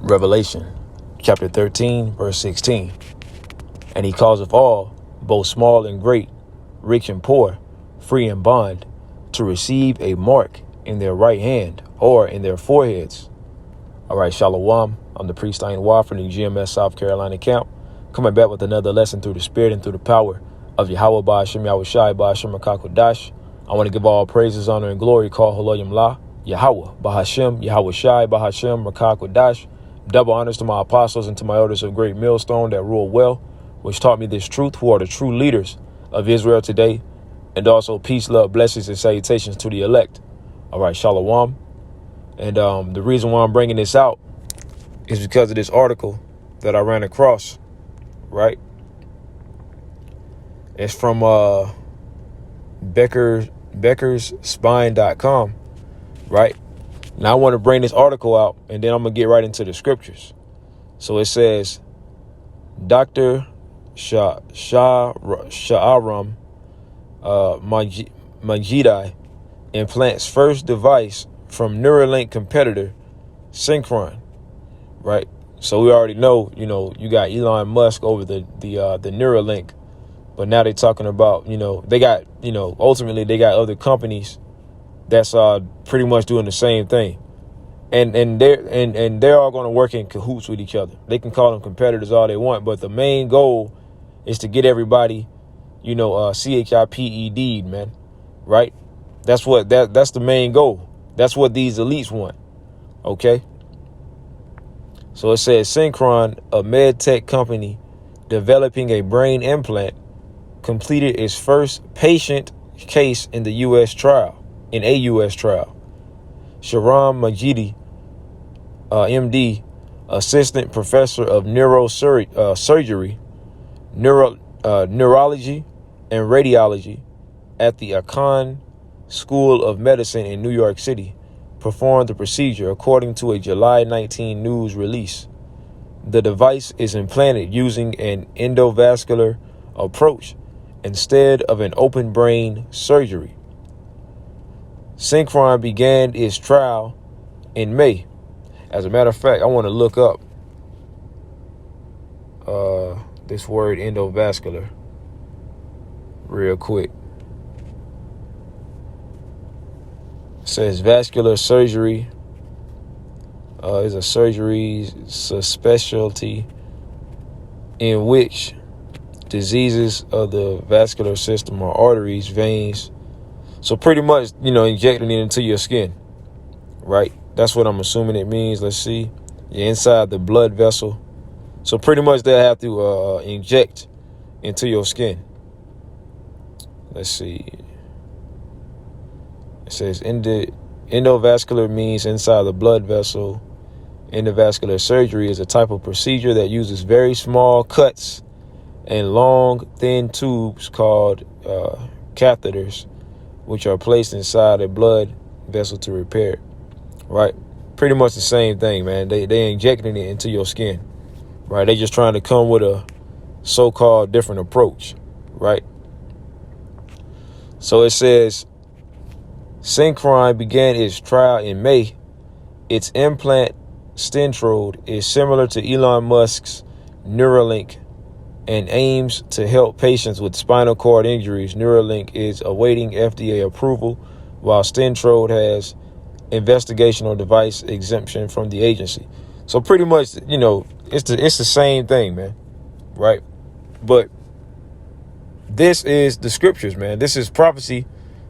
Revelation chapter 13, verse 16. And he causeth all, both small and great, rich and poor, free and bond, to receive a mark in their right hand or in their foreheads. All right, Shalom. I'm the priest YAHAWAH from the GMS South Carolina camp, coming back with another lesson through the spirit and through the power of YAHAWAH, BAHASHAM, YAHAWASHI, BAHASHAM, QADASH. I want to give all praises, honor, and glory, call HALAL, YAHAWAH, BAHASHAM, YAHAWASHI, BAHASHAM, QADASH. Double honors to my apostles and to my elders of great millstone that rule well, which taught me this truth, who are the true leaders of Israel today, and also peace, love, blessings, and salutations to the elect. All right, Shalom. And the reason why I'm bringing this out is because of this article that I ran across, right? It's from beckersspine.com, right? Now I want to bring this article out, and then I'm going to get right into the scriptures. So it says, Dr. Charagma Majidi implants first device from Neuralink competitor Synchron, right? So we already know, you got Elon Musk over the Neuralink, but now they're talking about, they got, ultimately they got other companies that's pretty much doing the same thing, and they're all going to work in cahoots with each other. They can call them competitors all they want, but the main goal is to get everybody, CHIPED, man, right? That's the main goal. That's what these elites want. Okay. So it says Synchron, a med tech company developing a brain implant, completed its first patient case in a U.S. trial. Sharam Majidi, MD, assistant professor of neurosurgery, neurology, and radiology at the Icahn School of Medicine in New York City, performed the procedure, according to a July 19 news release. The device is implanted using an endovascular approach instead of an open brain surgery. Synchron began its trial in May. As a matter of fact, I want to look up this word endovascular real quick. It says vascular surgery is a surgery specialty in which diseases of the vascular system or arteries, veins. So pretty much, injecting it into your skin, right? That's what I'm assuming it means. Let's see. You're inside the blood vessel. So pretty much they'll have to inject into your skin. Let's see. It says endovascular means inside the blood vessel. Endovascular surgery is a type of procedure that uses very small cuts and long, thin tubes called catheters, which are placed inside a blood vessel to repair it, right? Pretty much the same thing, man. They injecting it into your skin, right? They just trying to come with a so-called different approach, right? So it says, Synchron began its trial in May. Its implant, Stentrode, is similar to Elon Musk's Neuralink and aims to help patients with spinal cord injuries. Neuralink is awaiting FDA approval, while Stentrode has investigational device exemption from the agency. So pretty much, it's the same thing, man, right? But this is the scriptures, man. This is prophecy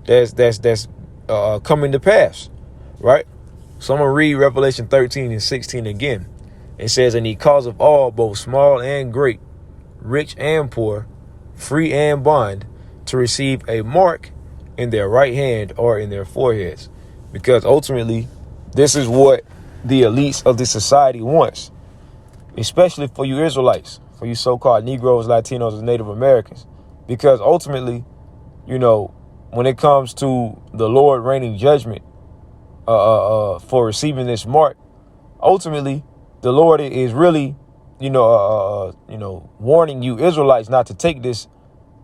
that's coming to pass, right? So I'm going to read Revelation 13 and 16 again. It says, and he causeth all, both small and great, rich and poor, free and bond, to receive a mark in their right hand or in their foreheads. Because ultimately, this is what the elites of this society wants, especially for you Israelites, for you so-called Negroes, Latinos, and Native Americans. Because ultimately, when it comes to the Lord reigning judgment for receiving this mark, ultimately, the Lord is really, warning you Israelites not to take this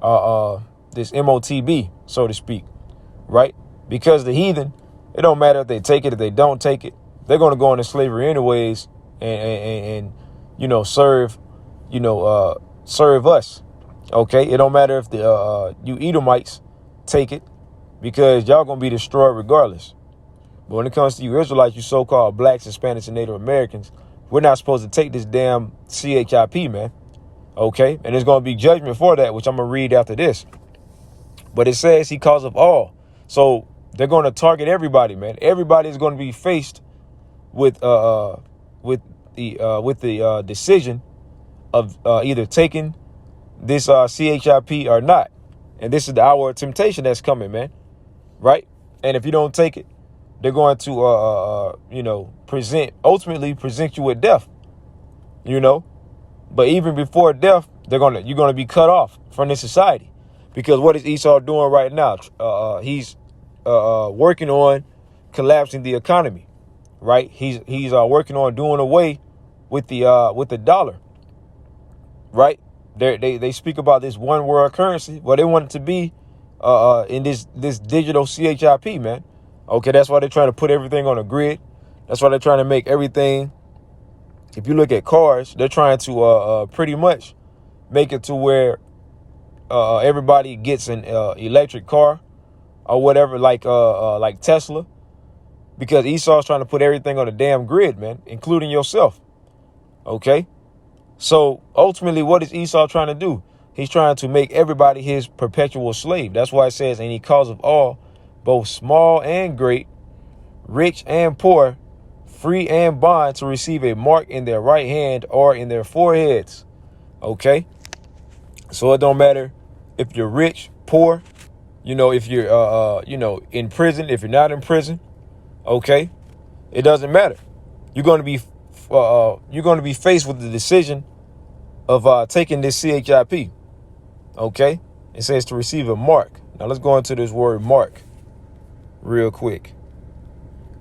MOTB, so to speak, right? Because the heathen, it don't matter if they take it, if they don't take it, they're going to go into slavery anyways, and you know, serve us. Okay, it don't matter if the you Edomites take it, because y'all gonna be destroyed regardless. But when it comes to you Israelites, you so-called blacks, Hispanics, and Native Americans, we're not supposed to take this damn CHIP, man. Okay, and there's gonna be judgment for that, which I'm gonna read after this. But it says he causeth all, so they're gonna target everybody, man. Everybody is gonna be faced with the decision of either taking this CHIP or not. And this is the hour of temptation that's coming, man. Right? And if you don't take it, they're going to ultimately present you with death. You know, but even before death, you're gonna be cut off from this society, because what is Esau doing right now? He's working on collapsing the economy. Right? He's working on doing away with the dollar. Right? They speak about this one world currency. Well, they want it to be in this digital CHIP, man. Okay, that's why they're trying to put everything on a grid. That's why they're trying to make everything. If you look at cars, they're trying to pretty much make it to where everybody gets an electric car or whatever, like Tesla, because Esau's trying to put everything on a damn grid, man, including yourself. Okay. So ultimately, what is Esau trying to do? He's trying to make everybody his perpetual slave. That's why it says, and he causeth all, both small and great, rich and poor, free and bond, to receive a mark in their right hand or in their foreheads. Okay. So it don't matter if you're rich, poor, if you're, in prison, if you're not in prison. Okay. It doesn't matter. You're going to be faced with the decision of taking this CHIP. Okay. It says to receive a mark. Now let's go into this word mark real quick.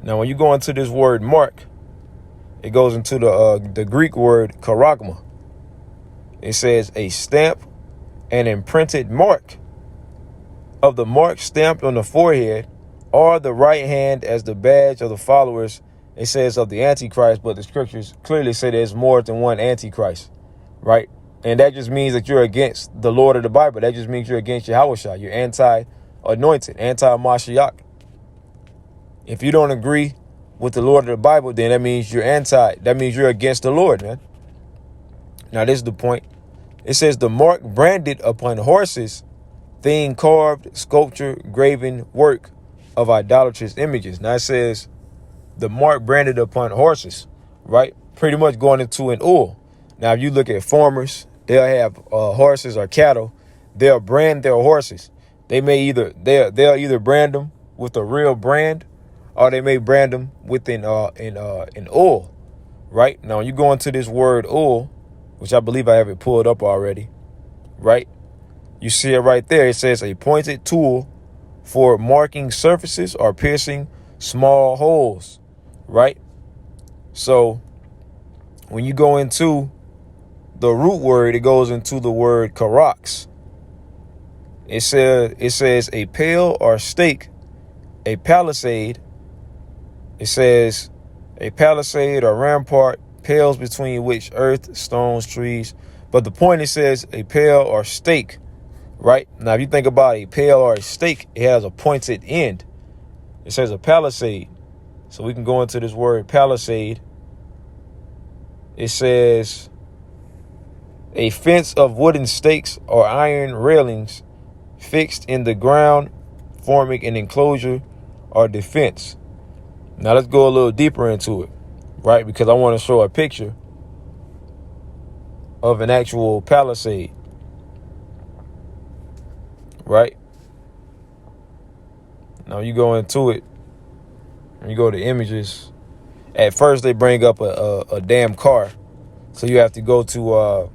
Now, when you go into this word mark, it goes into the Greek word Charagma. It says a stamp, an imprinted mark of the mark stamped on the forehead or the right hand as the badge of the followers, it says, of the Antichrist. But the scriptures clearly say there's more than one Antichrist, right? And that just means that you're against the Lord of the Bible. That just means you're against YAHAWASHI. You're anti-anointed, anti-Mashiach. If you don't agree with the Lord of the Bible, then that means you're against the Lord, man. Now, this is the point. It says the mark branded upon horses, thing carved, sculpture, graven, work of idolatrous images. Now it says the mark branded upon horses, right? Pretty much going into an oil. Now, if you look at farmers, they'll have horses or cattle. They'll brand their horses. They'll either brand them with a real brand, or they may brand them with an oil, right? Now, you go into this word oil, which I believe I have it pulled up already, right? You see it right there. It says a pointed tool for marking surfaces or piercing small holes, right? So when you go into the root word, it goes into the word karax. It says a pale or stake, a palisade. It says a palisade or rampart, pales between which earth, stones, trees. But the point, it says a pale or stake, right? Now, if you think about a pale or a stake, it has a pointed end. It says a palisade. So we can go into this word palisade. It says a fence of wooden stakes or iron railings fixed in the ground, forming an enclosure or defense. Now let's go a little deeper into it, right? Because I want to show a picture of an actual palisade, right? Now you go into it, and you go to images. At first they bring up a damn car, so you have to go to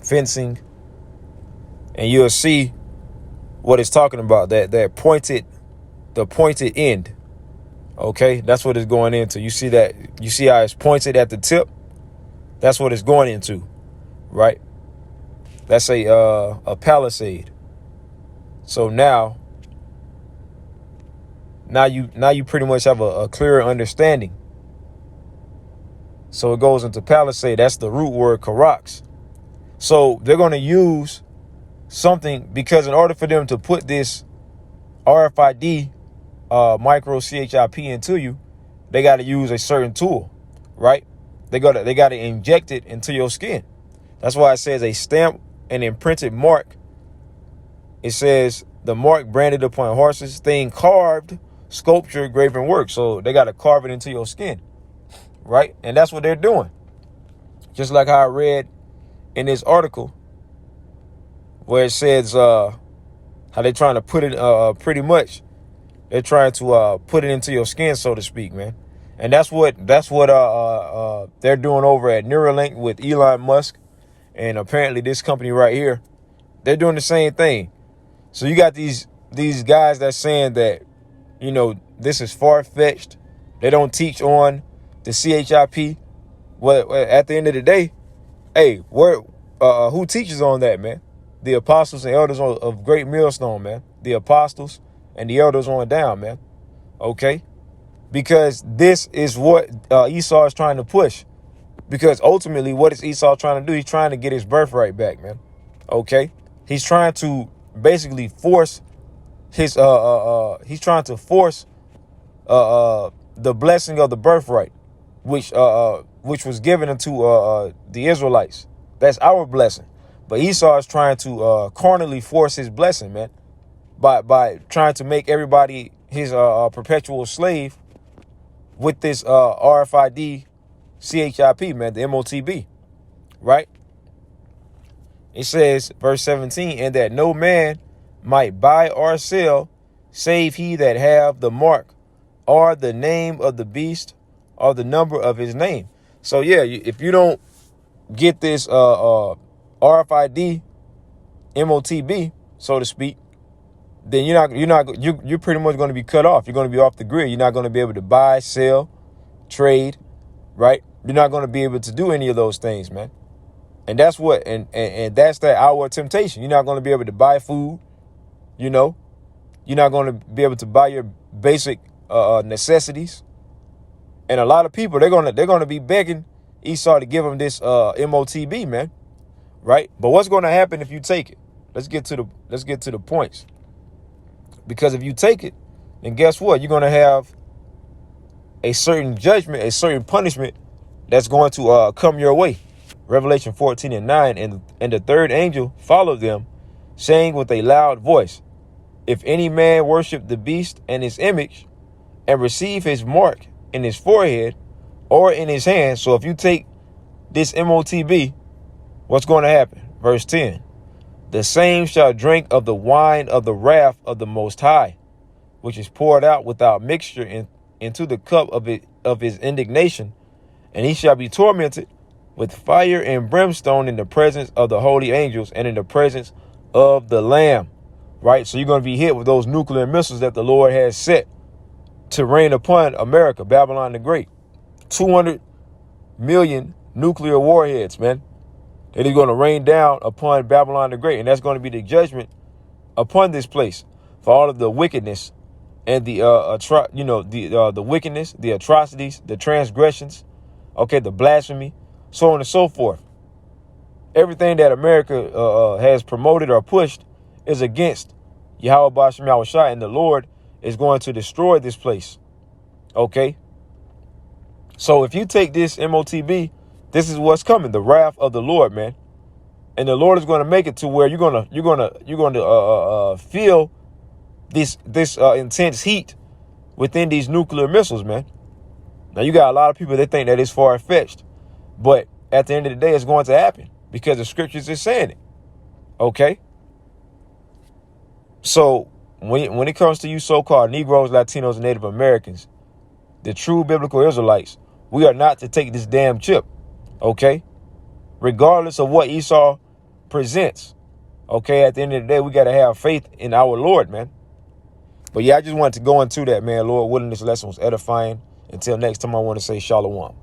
fencing, and you'll see what it's talking about. The pointed end. Okay, that's what it's going into. You see that? You see how it's pointed at the tip? That's what it's going into, right? That's a palisade. So now you pretty much have a clearer understanding So it goes into palisade. That's the root word karax. So they're going to use something, because in order for them to put this RFID micro CHIP into you, they got to use a certain tool, right? They got to inject it into your skin. That's why it says a stamp and imprinted mark. It says the mark branded upon horses, thing carved, sculpture, graven work. So they got to carve it into your skin, right? And that's what they're doing. Just like how I read in this article where it says how they're trying to put it, pretty much they're trying to put it into your skin, so to speak, man. And that's what they're doing over at Neuralink with Elon Musk, and apparently this company right here, they're doing the same thing. So you got these guys that's saying that, you know, this is far-fetched. They don't teach on the CHIP. Well, at the end of the day, hey, who teaches on that, man? The apostles and elders of Great Millstone, man. The apostles and the elders on down, man. Okay? Because this is what Esau is trying to push. Because ultimately, what is Esau trying to do? He's trying to get his birthright back, man. Okay? He's trying to basically force his he's trying to force the blessing of the birthright, which was given unto the Israelites. That's our blessing. But Esau is trying to carnally force his blessing, man, by trying to make everybody his perpetual slave with this RFID CHIP, man, the MOTB, right? It says, verse 17, and that no man might buy or sell, save he that have the mark, or the name of the beast, or the number of his name. So yeah, if you don't get this RFID MOTB, so to speak, then you're pretty much going to be cut off. You're going to be off the grid. You're not going to be able to buy, sell, trade, right? You're not going to be able to do any of those things, man. And that's what, and that's that our temptation. You're not going to be able to buy food, you know. You're not going to be able to buy your basic necessities. And a lot of people, they're going to be begging Esau to give them this MOTB, man. Right? But what's going to happen if you take it? Let's get to the points. Because if you take it, then guess what? You're going to have a certain judgment, a certain punishment that's going to come your way. Revelation 14:9, and the third angel followed them, saying with a loud voice, if any man worship the beast and his image, and receive his mark in his forehead or in his hand. So if you take this MOTB, what's going to happen? Verse 10, the same shall drink of the wine of the wrath of the Most High, which is poured out without mixture into the cup of his indignation, and he shall be tormented with fire and brimstone in the presence of the holy angels and in the presence of the Lamb. Right? So you're going to be hit with those nuclear missiles that the Lord has set to rain upon America, Babylon the Great. 200 million nuclear warheads, man. That is going to rain down upon Babylon the Great. And that's going to be the judgment upon this place for all of the wickedness and the wickedness, the atrocities, the transgressions, okay, the blasphemy, so on and so forth. Everything that America has promoted or pushed is against YAHAWAH, BAHASHAM, YAHAWASHI, and the Lord is going to destroy this place. Okay? So if you take this MOTB, this is what's coming, the wrath of the Lord, man. And the Lord is going to make it to where you're going to feel this intense heat within these nuclear missiles, man. Now you got a lot of people that think that it's far-fetched, but at the end of the day, it's going to happen because the scriptures is saying it. Okay? So when it comes to you so-called Negroes, Latinos, and Native Americans, the true biblical Israelites, we are not to take this damn chip. Okay? Regardless of what Esau presents. Okay? At the end of the day, we got to have faith in our Lord, man. But yeah, I just wanted to go into that, man. Lord willing, this lesson was edifying. Until next time, I want to say shalom.